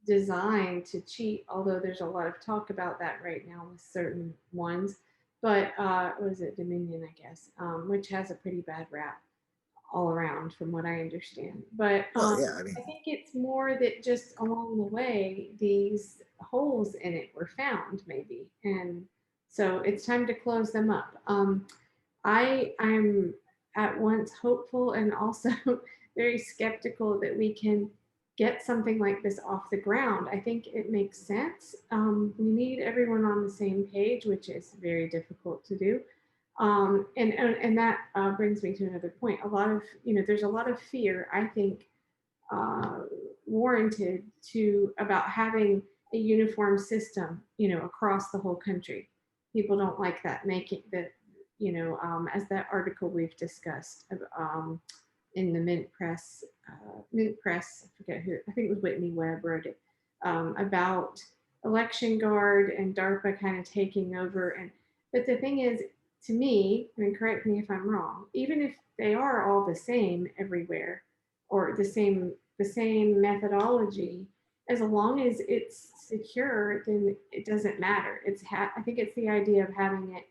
designed to cheat, although there's a lot of talk about that right now with certain ones. But what is it, Dominion, I guess, which has a pretty bad rap all around, from what I understand. But well, yeah, I mean, I think it's more that just along the way, these holes in it were found, maybe, and so it's time to close them up. I'm at once hopeful and also very skeptical that we can get something like this off the ground. I think it makes sense. We need everyone on the same page, which is very difficult to do. And that brings me to another point. A lot of, there's a lot of fear, I think, uh, warranted to about having a uniform system, across the whole country. People don't like that, making that, as that article we've discussed in the Mint Press, I forget who, I think it was Whitney Webb wrote it, about election guard and DARPA kind of taking over. But the thing is, to me, I mean, correct me if I'm wrong, even if they are all the same everywhere, or the same methodology, as long as it's secure, then it doesn't matter. I think it's the idea of having it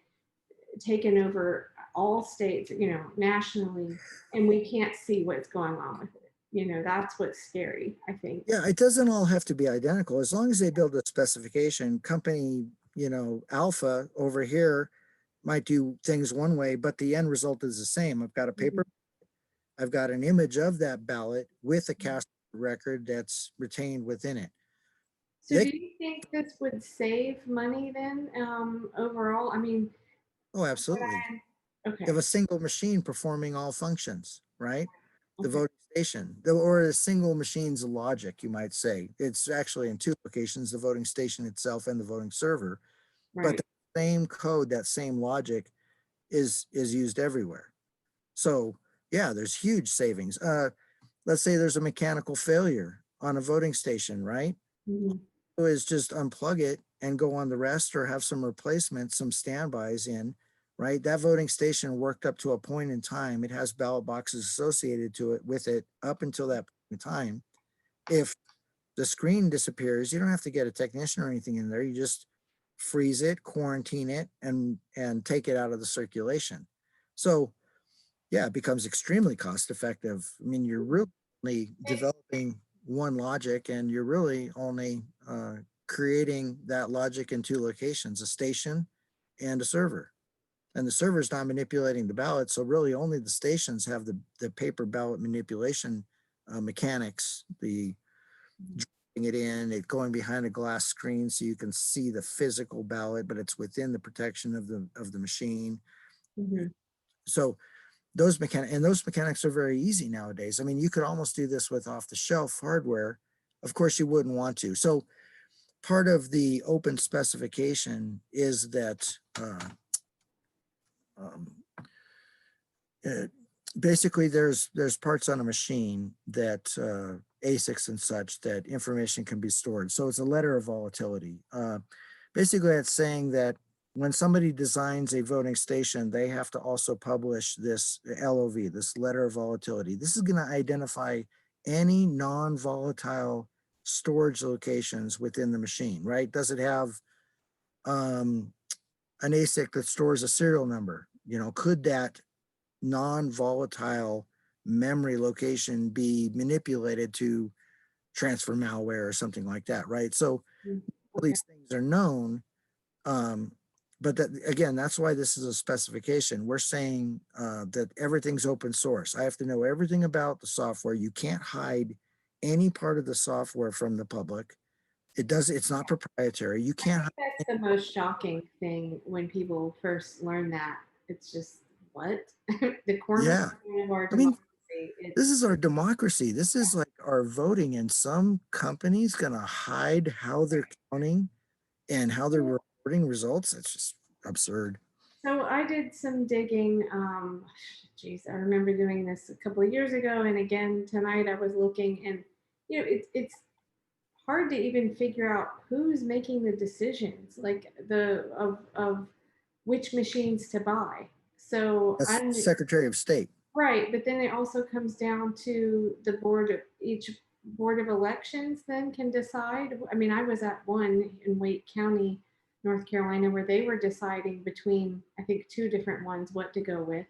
taken over all states, nationally, and we can't see what's going on with it. That's what's scary, I think. yeah, it doesn't all have to be identical. As long as they build a specification, company, Alpha over here might do things one way, but the end result is the same. I've got a Mhm. paper, I've got an image of that ballot with a cast record that's retained within it. So They, do you think this would save money then, overall? I mean, oh, absolutely. You have okay, a single machine performing all functions, right? The okay, voting station, or a single machine's logic, you might say. It's actually in two locations, the voting station itself and the voting server, but right. the same code, that same logic is used everywhere. So yeah, there's huge savings. Let's say there's a mechanical failure on a voting station, right? Mhm. Is just unplug it and go on the rest, or have some replacements, some standbys in, right? That voting station worked up to a point in time. It has ballot boxes associated to it with it up until that point in time. If the screen disappears, you don't have to get a technician or anything in there. You just freeze it, quarantine it, and take it out of the circulation. So yeah, it becomes extremely cost effective. I mean, you're really developing one logic, and you're really only creating that logic in two locations, a station and a server. And the server is not manipulating the ballot. So really only the stations have the paper ballot manipulation mechanics, the dropping it in, it going behind a glass screen so you can see the physical ballot, but it's within the protection of the machine. Mhm. So those mechanics are very easy nowadays. I mean, you could almost do this with off the shelf hardware. Of course, you wouldn't want to. So part of the open specification is that um, uh, basically there's parts on a machine that ASICs and such, that information can be stored. So it's a letter of volatility. Basically, it's saying that when somebody designs a voting station, they have to also publish this LOV, this letter of volatility. This is going to identify any non-volatile storage locations within the machine, right? Does it have um, an ASIC that stores a serial number? Could that non-volatile memory location be manipulated to transfer malware or something like that, right? So Mhm. all Okay. these things are known. Um, but that, again, that's why this is a specification. We're saying that everything's open source. I have to know everything about the software. You can't hide any part of the software from the public. It's not proprietary. You I can't think that's the most shocking thing when people first learn that. It's just, what? The yeah. cornerstone of our I mean, democracy. this It's is our democracy. This is like our voting, and some companies gonna hide how they're counting and how they're reporting results. It's just absurd. so I did some digging. Geez, I remember doing this a couple of years ago, and again tonight I was looking, and it's hard to even figure out who's making the decisions, like of which machines to buy. So That's I'm Secretary of State. Right, but then it also comes down to the each board of elections then can decide. I mean, I was at one in Wake County, North Carolina, where they were deciding between, I think, two different ones, what to go with.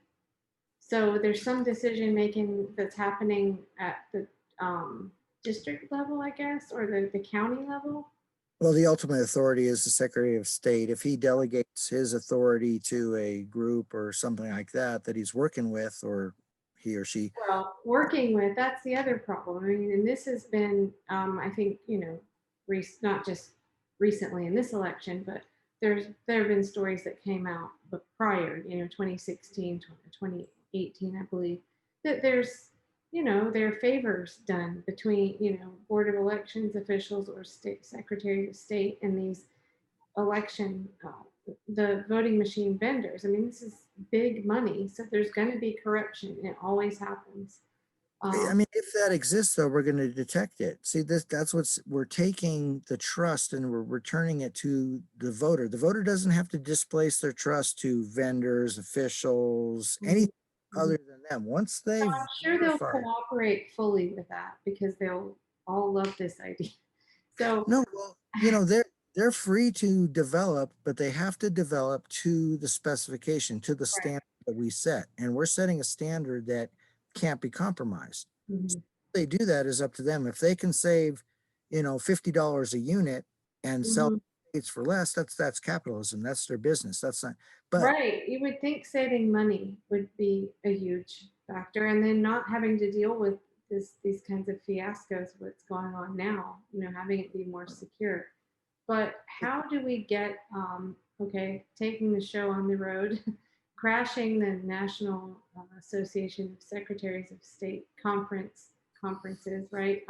So there's some decision making that's happening at the district level, I guess, or the county level. Well, the ultimate authority is the Secretary of State. If he delegates his authority to a group or something like that that he's working with, or he or she, Well, working with, that's the other problem. I mean, and this has been, I think, not just recently in this election, but there have been stories that came out but prior, 2016, 2018, I believe, that there are favors done between, Board of Elections officials or state Secretary of State and these election, the voting machine vendors. I mean, this is big money, so there's going to be corruption. It always happens. I Um, mean, if that exists though, we're going to detect it. See, that's we're taking the trust and we're returning it to the voter. The voter doesn't have to displace their trust to vendors, officials, mhm, anything mhm. other than them. Once So they've I'm sure they'll verified. cooperate fully with that because they'll all love this idea. So, No, well, they're free to develop, but they have to develop to the specification, to the right. standard that we set. And we're setting a standard that can't be compromised. Mhm, They do that is up to them. If they can save, $50 a unit and sell mhm. states for less, that's capitalism. That's their business. That's not, but Right. You would think saving money would be a huge factor, and then not having to deal with these kinds of fiascos, what's going on now, having it be more secure. But how do we get, okay, taking the show on the road, crashing the National Association of Secretaries of State conferences, right?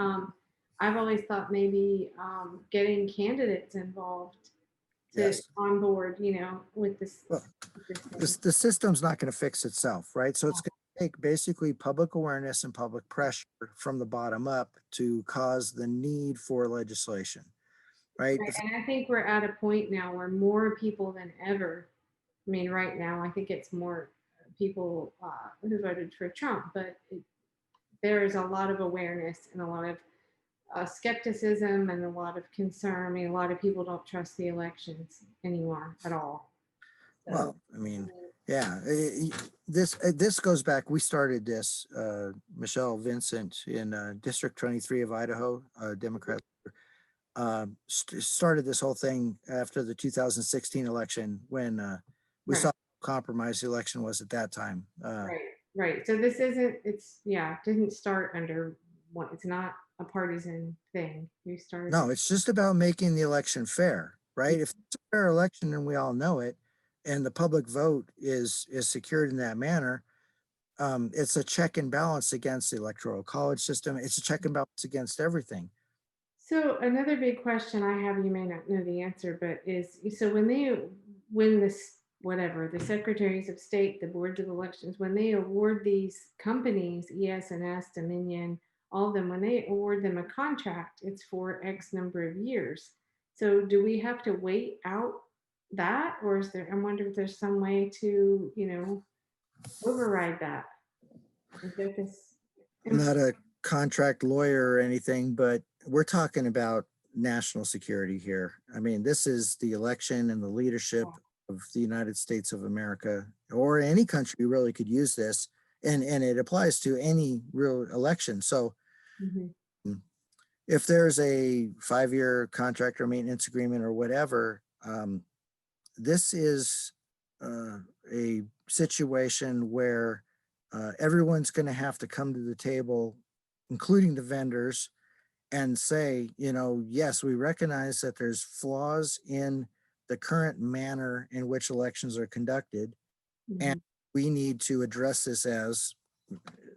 I've always thought maybe getting candidates involved to yes. on board, with Well, this thing. the system's not going to fix itself, right? So it's going to take basically public awareness and public pressure from the bottom up to cause the need for legislation, right? Right. If And I think we're at a point now where more people than ever, I mean, right now, I think it's more people who voted for Trump, but there is a lot of awareness and a lot of skepticism and a lot of concern. I mean, a lot of people don't trust the elections anymore at all. So, Well, I mean, yeah, this goes back. We started this, Michelle Vincent in District 23 of Idaho, Democrat, started this whole thing after the 2016 election when we right, saw how compromised the election was at that time. right, right. So this isn't, it didn't start under one, it's not a partisan thing. We started No, it's just about making the election fair, right? If it's a fair election and we all know it, and the public vote is secured in that manner, it's a check and balance against the electoral college system. It's a check and balance against everything. So another big question I have, you may not know the answer, but is so when this whatever the secretaries of state, the boards of elections, when they award these companies, ES&S, Dominion, all of them, when they award them a contract, it's for X number of years. So do we have to wait out that, or is there? I wonder if there's some way to override that. Is there this? I'm not a contract lawyer or anything, but we're talking about national security here. I mean, this is the election and the leadership of the United States of America, or any country really could use this. And it applies to any real election. So Mhm. mm, if there's a 5-year contract or maintenance agreement or whatever, this is a situation where everyone's going to have to come to the table, including the vendors, and say, yes, we recognize that there's flaws in the current manner in which elections are conducted, and Mhm. we need to address this as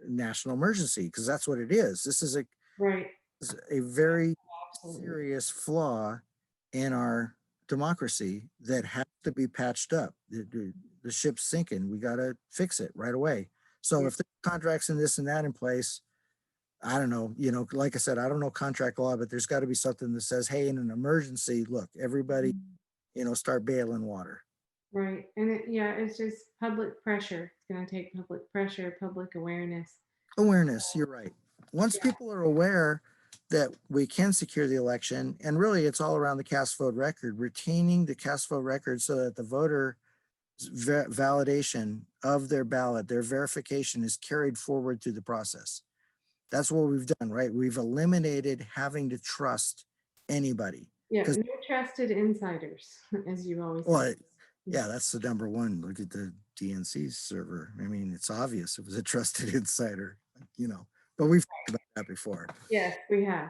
national emergency because that's what it is. This Right. is a very Absolutely. serious flaw in our democracy that has to be patched up. The ship's sinking. We got to fix it right away. So Yeah. if the contracts and this and that in place, I don't know, like I said, I don't know contract law, but there's got to be something that says, hey, in an emergency, look, everybody, start bailing water. Right. And yeah, it's just public pressure. It's going to take public pressure, public awareness. Awareness, you're right. Once Yeah. people are aware that we can secure the election, and really it's all around the cast vote record, retaining the cast vote record so that the voter validation of their ballot, their verification is carried forward through the process. That's what we've done, right? We've eliminated having to trust anybody. Yeah. Because, No trusted insiders, as you always say. well, yeah, that's the number one. Look at the DNC server. I mean, it's obvious it was a trusted insider, but we've talked about that before. Yes, we have.